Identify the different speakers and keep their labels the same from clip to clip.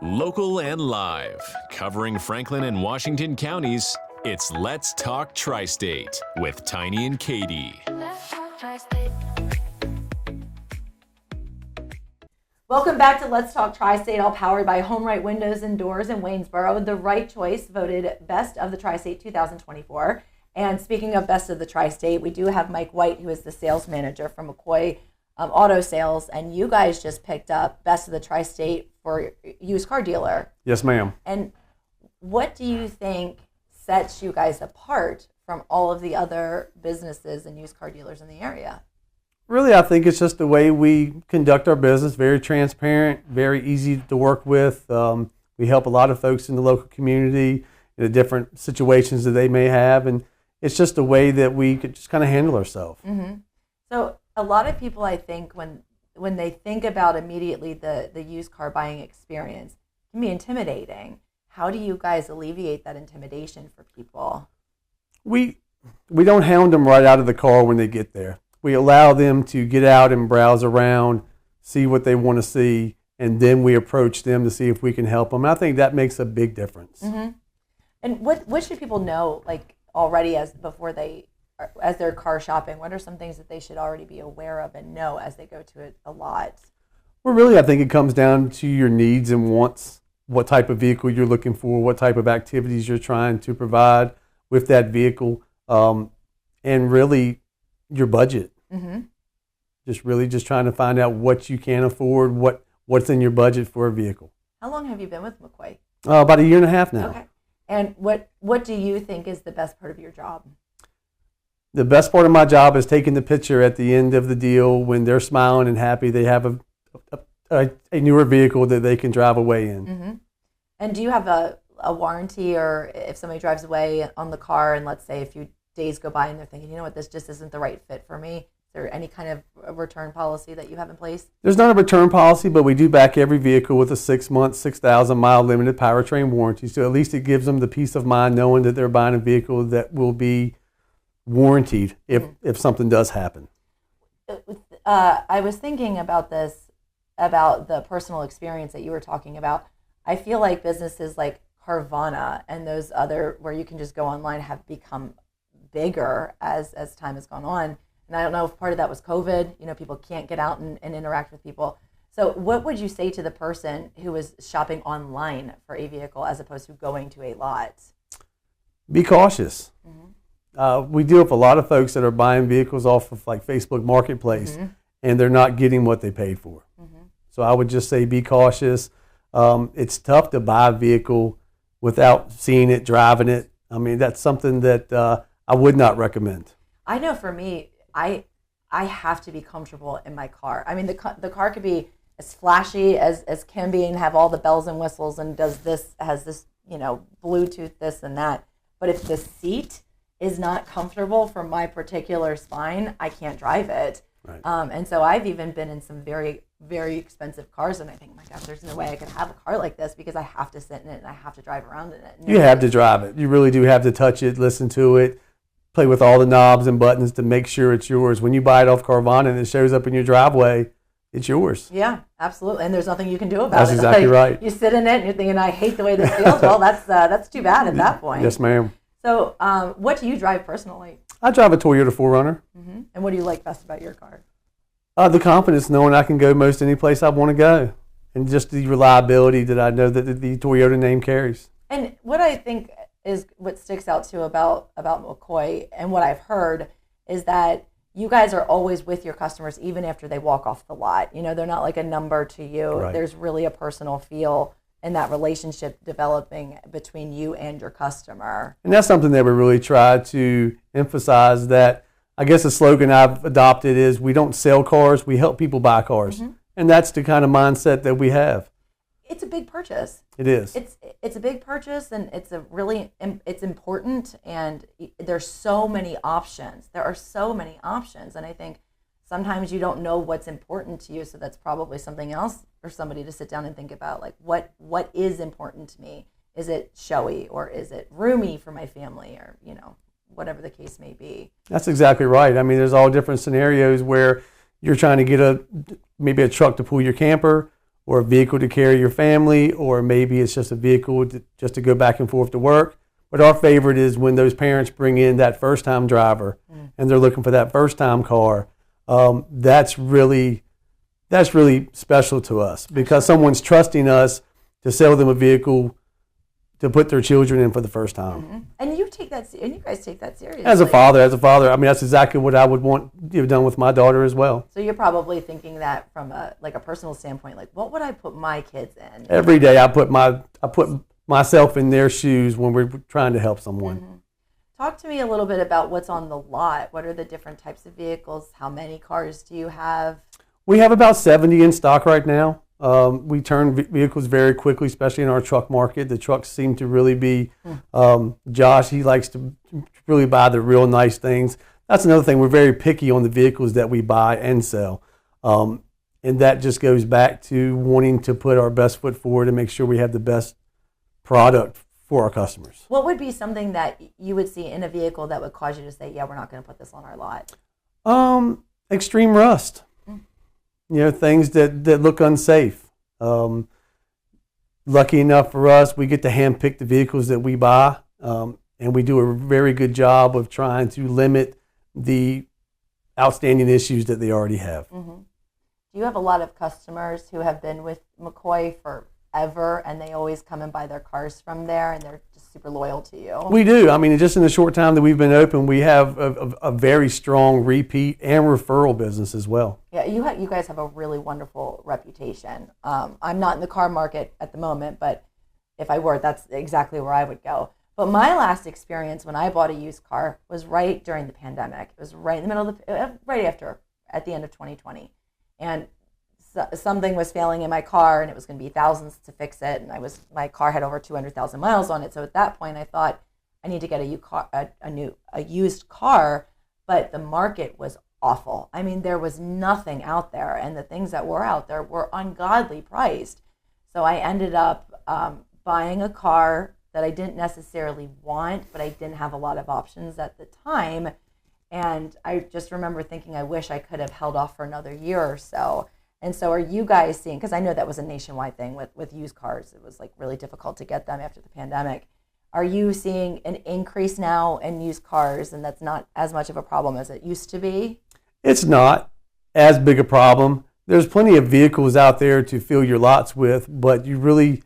Speaker 1: Local and live, covering Franklin and Washington counties, it's Let's Talk Tristate with Tiny and Katy.
Speaker 2: Welcome back to Let's Talk Tri-State, all powered by Home Right Windows and Doors in Waynesboro. The Right Choice voted Best of the Tri-State 2024. And speaking of Best of the Tri-State, we do have Mike White, who is the sales manager from McCoy Auto Sales. And you guys just picked up Best of the Tri-State for used car dealer.
Speaker 3: Yes, ma'am.
Speaker 2: And what do you think sets you guys apart from all of the other businesses and used car dealers in the area?
Speaker 3: Really, I think it's just the way we conduct our business, very transparent, very easy to work with. We help a lot of folks in the local community in the different situations that they may have, and it's just the way that we could just kind of handle ourselves.
Speaker 2: Mm-hmm. So a lot of people, I think, when they think about immediately the used car buying experience, can be intimidating. How do you guys alleviate that intimidation for people?
Speaker 3: We don't hound them right out of the car when they get there. We allow them to get out and browse around, see what they want to see, and then we approach them to see if we can help them. I think that makes a big difference.
Speaker 2: Mm-hmm. And what should people know, like already as they're car shopping? What are some things that they should already be aware of and know as they go to a lot?
Speaker 3: Well, really, I think it comes down to your needs and wants, what type of vehicle you're looking for, what type of activities you're trying to provide with that vehicle, and really your budget.
Speaker 2: Mm-hmm.
Speaker 3: Just trying to find out what you can afford, what's in your budget for a vehicle.
Speaker 2: How long have you been with McCoy?
Speaker 3: About a year and a half now.
Speaker 2: Okay. And what do you think is the best part of your job?
Speaker 3: The best part of my job is taking the picture at the end of the deal when they're smiling and happy. They have a newer vehicle that they can drive away in.
Speaker 2: Mm-hmm. And do you have a warranty, or if somebody drives away on the car and let's say a few days go by and they're thinking, you know what, this just isn't the right fit for me? Is there any kind of return policy that you have in place?
Speaker 3: There's not a return policy, but we do back every vehicle with a 6-month, 6,000-mile limited powertrain warranty. So at least it gives them the peace of mind knowing that they're buying a vehicle that will be warranted if something does happen.
Speaker 2: I was thinking about this, about the personal experience that you were talking about. I feel like businesses like Carvana and those other where you can just go online have become bigger as time has gone on. And I don't know if part of that was COVID. People can't get out and interact with people. So what would you say to the person who is shopping online for a vehicle as opposed to going to a lot?
Speaker 3: Be cautious.
Speaker 2: Mm-hmm.
Speaker 3: We deal with a lot of folks that are buying vehicles off of like Facebook Marketplace,
Speaker 2: mm-hmm.
Speaker 3: and they're not getting what they paid for.
Speaker 2: Mm-hmm.
Speaker 3: So I would just say be cautious. It's tough to buy a vehicle without seeing it, driving it. I mean, that's something that I would not recommend.
Speaker 2: I know for me, I have to be comfortable in my car. I mean, the car could be as flashy as can be and have all the bells and whistles and has this, Bluetooth, this and that. But if the seat is not comfortable for my particular spine, I can't drive it.
Speaker 3: Right.
Speaker 2: And so I've even been in some very, very expensive cars, and I think, my gosh, there's no way I could have a car like this because I have to sit in it and I have to drive around in it.
Speaker 3: You have to drive it. You really do have to touch it, listen to it, play with all the knobs and buttons to make sure it's yours. When you buy it off Carvana and it shows up in your driveway, it's yours.
Speaker 2: Yeah, absolutely. And there's nothing you can do about it.
Speaker 3: That's exactly right.
Speaker 2: You sit in it and you're thinking, I hate the way this feels. Well, that's too bad at that point.
Speaker 3: Yes, ma'am.
Speaker 2: So what do you drive personally?
Speaker 3: I drive a Toyota 4Runner.
Speaker 2: Mm-hmm. And what do you like best about your car?
Speaker 3: The confidence knowing I can go most any place I want to go, and just the reliability that I know that the Toyota name carries.
Speaker 2: And what I think is what sticks out to about McCoy and what I've heard is that you guys are always with your customers even after they walk off the lot. They're not like a number to you.
Speaker 3: Right.
Speaker 2: There's really a personal feel in that relationship developing between you and your customer.
Speaker 3: And that's something that we really try to emphasize, that I guess the slogan I've adopted is we don't sell cars, we help people buy cars.
Speaker 2: Mm-hmm.
Speaker 3: And that's the kind of mindset that we have.
Speaker 2: It's a big purchase.
Speaker 3: It is.
Speaker 2: It's a big purchase, and it's important, and there's so many options. There are so many options, and I think sometimes you don't know what's important to you, so that's probably something else for somebody to sit down and think about, like what is important to me? Is it showy, or is it roomy for my family, or whatever the case may be?
Speaker 3: That's exactly right. I mean, there's all different scenarios where you're trying to get maybe a truck to pull your camper, or a vehicle to carry your family, or maybe it's just a vehicle just to go back and forth to work. But our favorite is when those parents bring in that first-time driver and they're looking for that first-time car. That's really special to us because someone's trusting us to sell them a vehicle to put their children in for the first time.
Speaker 2: Mm-hmm. And you guys take that seriously.
Speaker 3: As a father, I mean, that's exactly what I would want done with my daughter as well.
Speaker 2: So you're probably thinking that from a personal standpoint, like what would I put my kids in?
Speaker 3: Every day I put myself in their shoes when we're trying to help someone.
Speaker 2: Mm-hmm. Talk to me a little bit about what's on the lot. What are the different types of vehicles? How many cars do you have?
Speaker 3: We have about 70 in stock right now. We turn vehicles very quickly, especially in our truck market. The trucks seem to really be, Josh, he likes to really buy the real nice things. That's another thing. We're very picky on the vehicles that we buy and sell. And that just goes back to wanting to put our best foot forward and make sure we have the best product for our customers.
Speaker 2: What would be something that you would see in a vehicle that would cause you to say, yeah, we're not going to put this on our lot?
Speaker 3: Extreme rust. Things that look unsafe. Lucky enough for us, we get to handpick the vehicles that we buy, and we do a very good job of trying to limit the outstanding issues that they already have.
Speaker 2: Mm-hmm. Do you have a lot of customers who have been with McCoy forever, and they always come and buy their cars from there, and they're just super loyal to you?
Speaker 3: We do. I mean, just in the short time that we've been open, we have a very strong repeat and referral business as well.
Speaker 2: Yeah, you guys have a really wonderful reputation. I'm not in the car market at the moment, but if I were, that's exactly where I would go. But my last experience when I bought a used car was right during the pandemic. It was right in the middle of at the end of 2020. And something was failing in my car, and it was going to be thousands to fix it. And my car had over 200,000 miles on it. So at that point, I thought I need to get a used car. But the market was awful. I mean, there was nothing out there, and the things that were out there were ungodly priced. So I ended up buying a car that I didn't necessarily want, but I didn't have a lot of options at the time. And I just remember thinking, I wish I could have held off for another year or so. And so are you guys seeing, because I know that was a nationwide thing with used cars. It was like really difficult to get them after the pandemic. Are you seeing an increase now in used cars, and that's not as much of a problem as it used to be?
Speaker 3: It's not as big a problem. There's plenty of vehicles out there to fill your lots with, but you really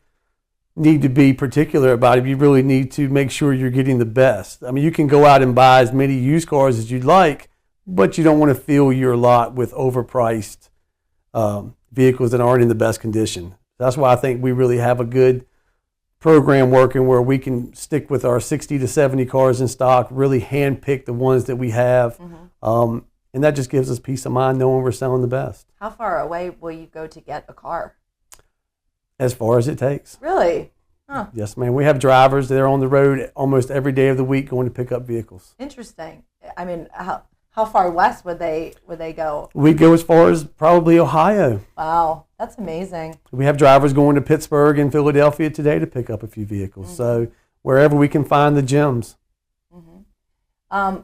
Speaker 3: need to be particular about it. You really need to make sure you're getting the best. I mean, you can go out and buy as many used cars as you'd like, but you don't want to fill your lot with overpriced vehicles that aren't in the best condition. That's why I think we really have a good program working where we can stick with our 60 to 70 cars in stock, really handpick the ones that we have. Mm-hmm. And that just gives us peace of mind knowing we're selling the best.
Speaker 2: How far away will you go to get a car?
Speaker 3: As far as it takes.
Speaker 2: Really? Huh.
Speaker 3: Yes, ma'am. We have drivers that are on the road almost every day of the week going to pick up vehicles.
Speaker 2: Interesting. I mean, how far west would they go?
Speaker 3: We go as far as probably Ohio.
Speaker 2: Wow, that's amazing. We
Speaker 3: have drivers going to Pittsburgh and Philadelphia today to pick up a few vehicles. Mm-hmm. So wherever we can find the gems.
Speaker 2: Mm-hmm.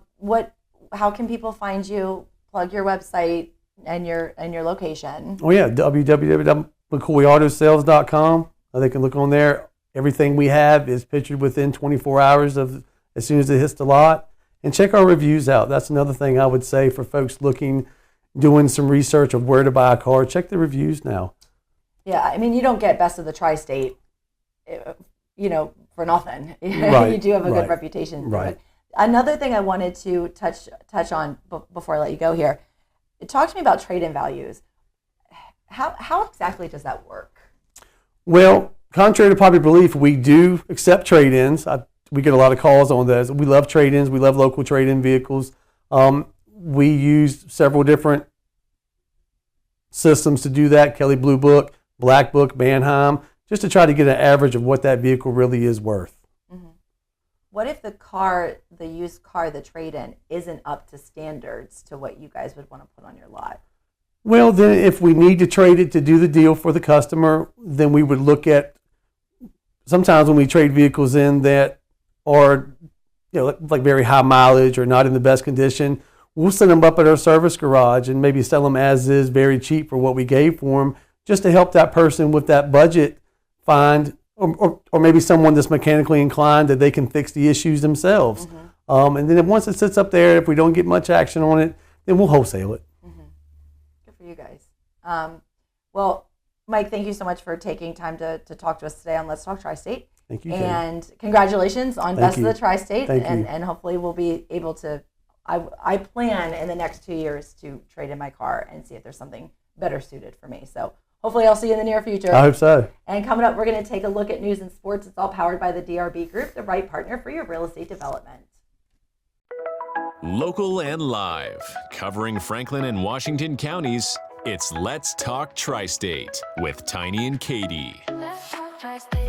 Speaker 2: How can people find you? Plug your website and your location.
Speaker 3: Oh yeah, www.McCoyAutoSales.com. They can look on there. Everything we have is pictured within 24 hours of as soon as it hits the lot. And check our reviews out. That's another thing I would say for folks doing some research of where to buy a car. Check the reviews now.
Speaker 2: Yeah, I mean, you don't get best of the Tristate, for nothing.
Speaker 3: Right,
Speaker 2: you do have a good reputation.
Speaker 3: Right.
Speaker 2: Another thing I wanted to touch on before I let you go here. Talk to me about trade-in values. How exactly does that work?
Speaker 3: Well, contrary to popular belief, we do accept trade-ins. We get a lot of calls on those. We love trade-ins. We love local trade-in vehicles. We use several different systems to do that. Kelley Blue Book, Black Book, Manheim, just to try to get an average of what that vehicle really is worth.
Speaker 2: Mm-hmm. What if the used car, the trade-in, isn't up to standards to what you guys would want to put on your lot?
Speaker 3: Well, then if we need to trade it to do the deal for the customer, then we would look at, sometimes when we trade vehicles in that are, like very high mileage or not in the best condition, we'll set them up at our service garage and maybe sell them as is, very cheap for what we gave for them, just to help that person with that budget find, or maybe someone that's mechanically inclined that they can fix the issues themselves. And then once it sits up there, if we don't get much action on it, then we'll wholesale it.
Speaker 2: Good for you guys. Well, Mike, thank you so much for taking time to talk to us today on Let's Talk Tri-State.
Speaker 3: Thank you, Katy.
Speaker 2: And congratulations on
Speaker 3: Thank
Speaker 2: Best
Speaker 3: you.
Speaker 2: of the Tri-State.
Speaker 3: Thank you.
Speaker 2: And hopefully we'll be able to, I plan in the next 2 years to trade in my car and see if there's something better suited for me. So hopefully I'll see you in the near future.
Speaker 3: I hope so.
Speaker 2: And coming up, we're going to take a look at news and sports. It's all powered by the DRB Group, the right partner for your real estate development.
Speaker 1: Local and live, covering Franklin and Washington counties, it's Let's Talk Tri-State with Tiny and Katy.
Speaker 4: Let's talk Tri-State.